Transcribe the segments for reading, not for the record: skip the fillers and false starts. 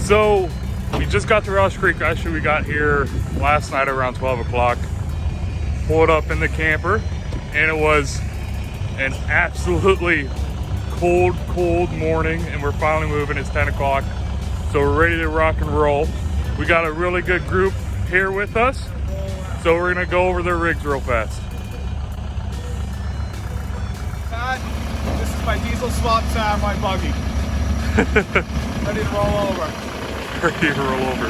So we just got to RAUSCH Creek. Actually, we got here last night around 12 o'clock. Pulled up in the camper, and it was an absolutely cold morning, and we're finally moving. It's 10 o'clock, so we're ready to rock and roll. We got a really good group here with us, so we're gonna go over their rigs real fast. This is my diesel swap Samurai Buggy. Ready to roll over. Ready to roll over.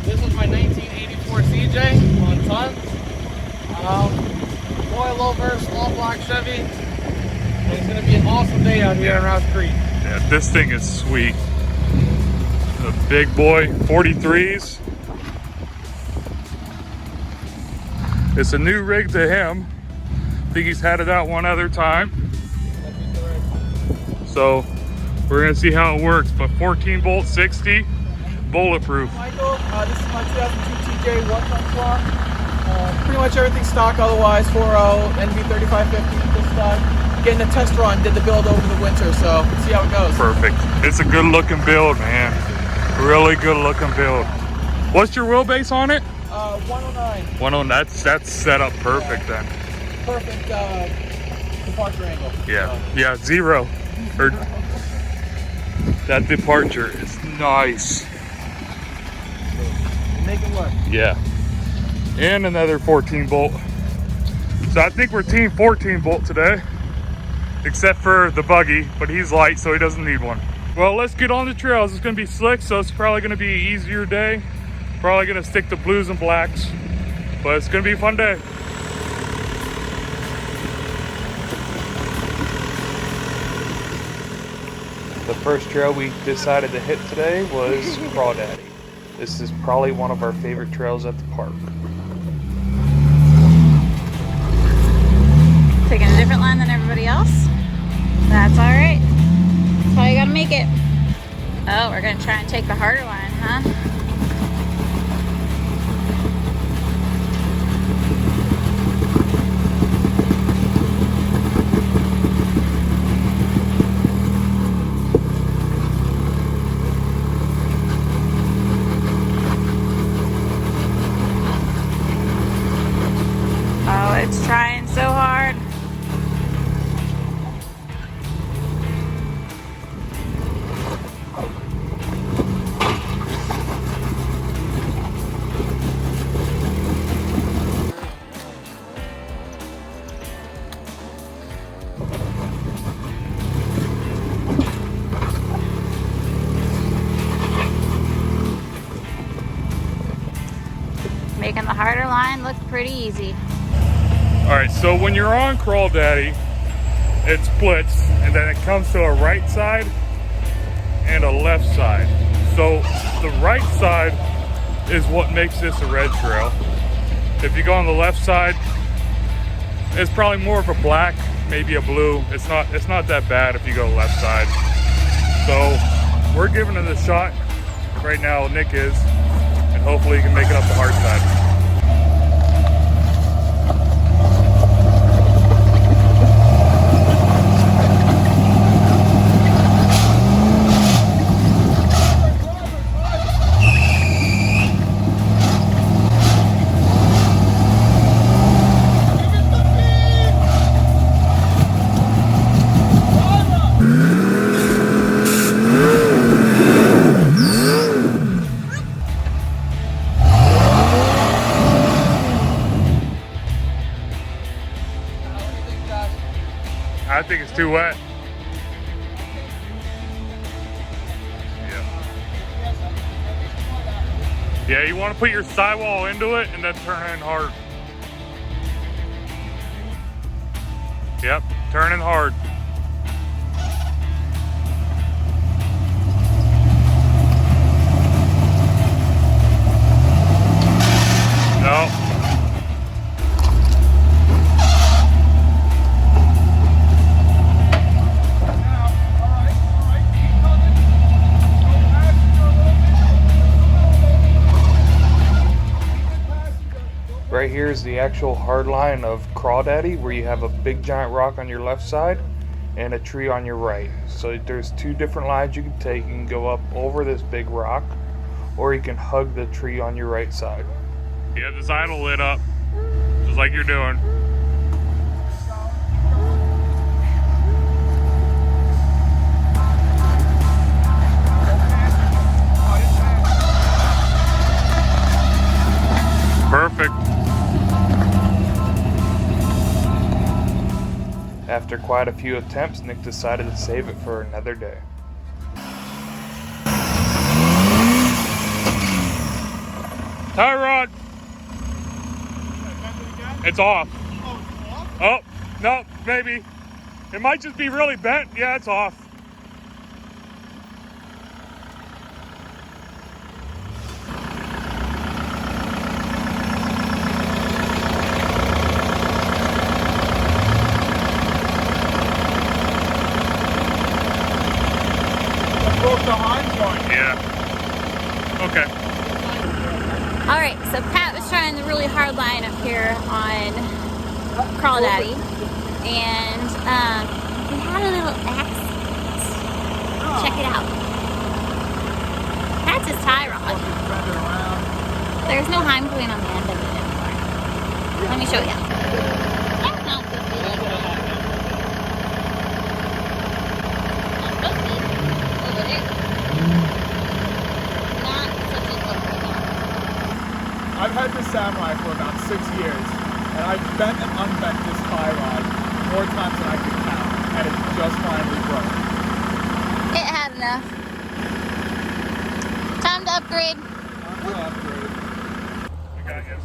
This is my 1984 CJ on tons. Coilovers, all black Chevy. It's going to be an awesome day out here in RAUSCH Creek. Yeah, this thing is sweet. The big boy 43s. It's a new rig to him. I think he's had it out one other time. So we're gonna see how it works. But 14 bolt 60, bulletproof. Michael, this is my 2002 TJ 1-ton swap. Pretty much everything stock otherwise. 4.0 NV3550 this time. Getting a test run, did the build over the winter, so let's see how it goes. Perfect. It's a good looking build, man. Really good looking build. What's your wheelbase on it? 109. 109. That's set up perfect then. Perfect departure angle. Yeah, yeah, zero. Or that departure is nice. Make it work. Yeah. And another 14 bolt. So I think we're team 14 bolt today, except for the buggy, but he's light, so he doesn't need one. Well, let's get on the trails. It's gonna be slick, so it's probably gonna be an easier day. Probably gonna stick to blues and blacks, but it's gonna be a fun day. The first trail we decided to hit today was Crawdaddy. This is probably one of our favorite trails at the park. Taking a different line than everybody else. That's all right. That's how you gotta make it. Oh, we're gonna try and take the harder line, huh? Oh, it's trying so hard. Making the harder line look pretty easy. All right, so when you're on Crawdaddy, it splits, and then it comes to a right side and a left side. So the right side is what makes this a red trail. If you go on the left side, it's probably more of a black, maybe a blue. It's not that bad if you go left side. So we're giving it a shot right now. Nick is, and hopefully he can make it up the hard side. I think it's too wet. Yeah, you want to put your sidewall into it and then turn in hard. Yep, turn in hard. No. Right here is the actual hard line of Crawdaddy, where you have a big giant rock on your left side and a tree on your right. So there's two different lines you can take. You can go up over this big rock, or you can hug the tree on your right side. You have this idle lit up, just like you're doing. Perfect. After quite a few attempts, Nick decided to save it for another day. Tie rod. It's off. Oh, no, maybe. It might just be really bent. Yeah, it's off. Okay. All right, so Pat was trying the really hard line up here on Crawdaddy, and we had a little accident. Check it out. That's his tie rod. There's no Heim clean on the end of it anymore. Let me show you. That's not good. Over there. I've had this Samurai for about 6 years, and I've bent and unbent this tie rod more times than I can count, and it just finally broke. It had enough. Time to upgrade.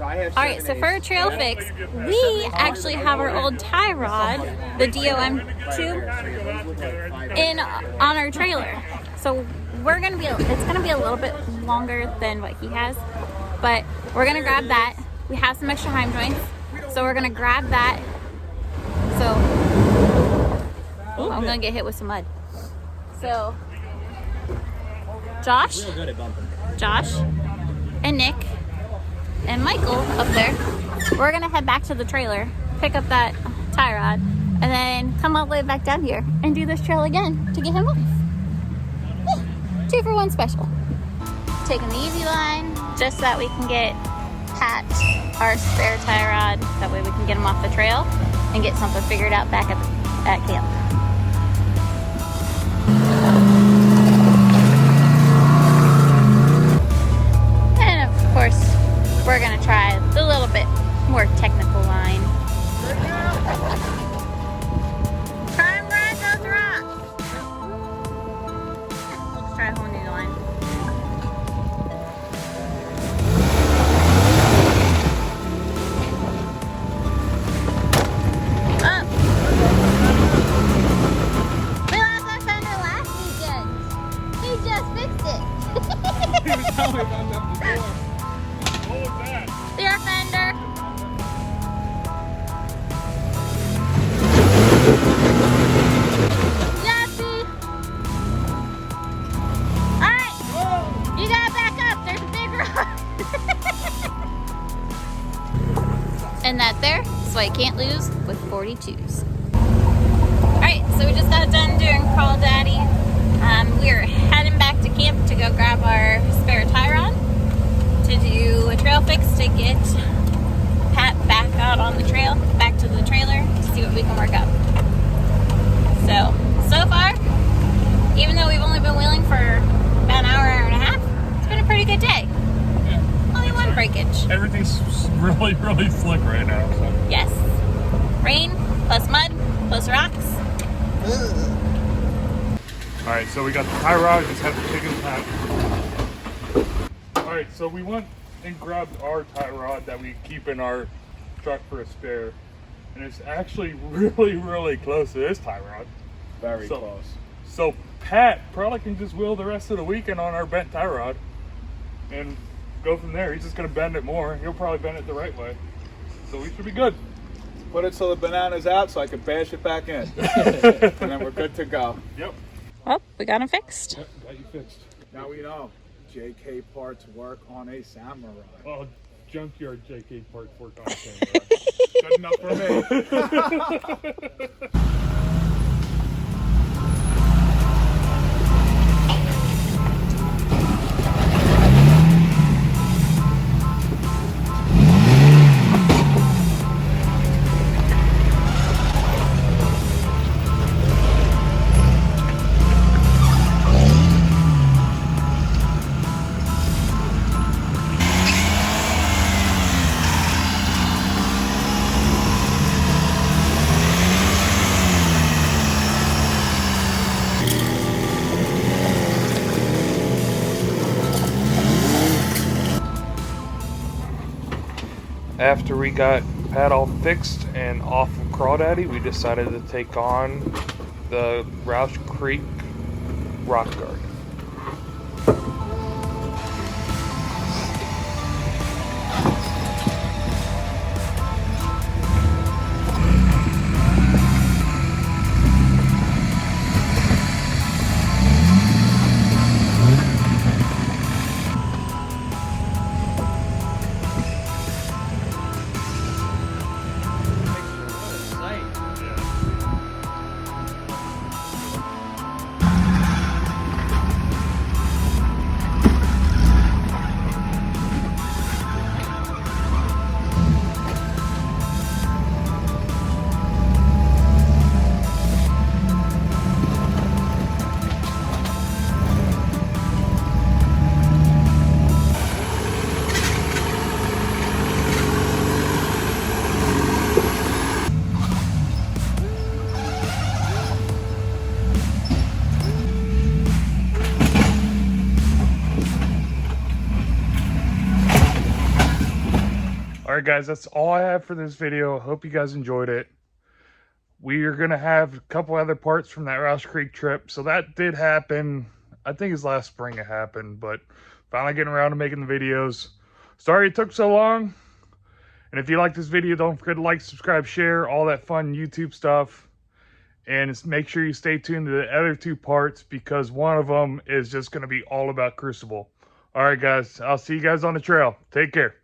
Alright, so for a trail fix, we actually have our old tie rod, the DOM tube, on our trailer. So it's gonna be a little bit longer than what he has, but we're gonna grab that. We have some extra Heim joints, so we're gonna grab that. So, I'm gonna get hit with some mud. So, Josh, and Nick, and Michael up there, we're gonna head back to the trailer, pick up that tie rod, and then come all the way back down here and do this trail again to get him off. Yeah, 2 for 1 special. Taking the easy line just so that we can get Pat our spare tie rod. That way we can get him off the trail and get something figured out back at camp. And of course, we're gonna try the little bit more technical line. Try and ride those rocks. Let's try a whole new line. Rear fender. Yahtzee. Alright. You gotta back up. There's a big rock. And that there, so I can't lose with 42s. Alright, so we just got done doing Crawdaddy. We're heading back to camp to go grab our spare tie rod to do a trail fix to get Pat back out on the trail, back to the trailer to see what we can work up. So far, even though we've only been wheeling for about an hour and a half, it's been a pretty good day. Yeah. Only one breakage. Everything's really, really slick right now. So. Yes. Rain, plus mud, plus rocks. Ugh. Alright, so we got the tie rod, just have to take it back. Alright, so we went and grabbed our tie rod that we keep in our truck for a spare. And it's actually really, really close to this tie rod. Very close. So Pat probably can just wheel the rest of the weekend on our bent tie rod and go from there. He's just going to bend it more. He'll probably bend it the right way. So we should be good. Put it so the banana's out so I can bash it back in. And then we're good to go. Yep. Well, we got him fixed. Yep, got you fixed. Now we know JK parts work on a Samurai. Well, junkyard JK parts work on the same Good enough for me. After we got Pat all fixed and off of Crawdaddy, we decided to take on the RAUSCH Creek rock guard. Alright guys, that's all I have for this video. Hope you guys enjoyed it. We are going to have a couple other parts from that RAUSCH Creek trip. So that did happen. I think it's last spring it happened, but finally getting around to making the videos. Sorry it took so long. And if you like this video, don't forget to like, subscribe, share, all that fun YouTube stuff. And make sure you stay tuned to the other two parts because one of them is just going to be all about Crucible. Alright guys, I'll see you guys on the trail. Take care.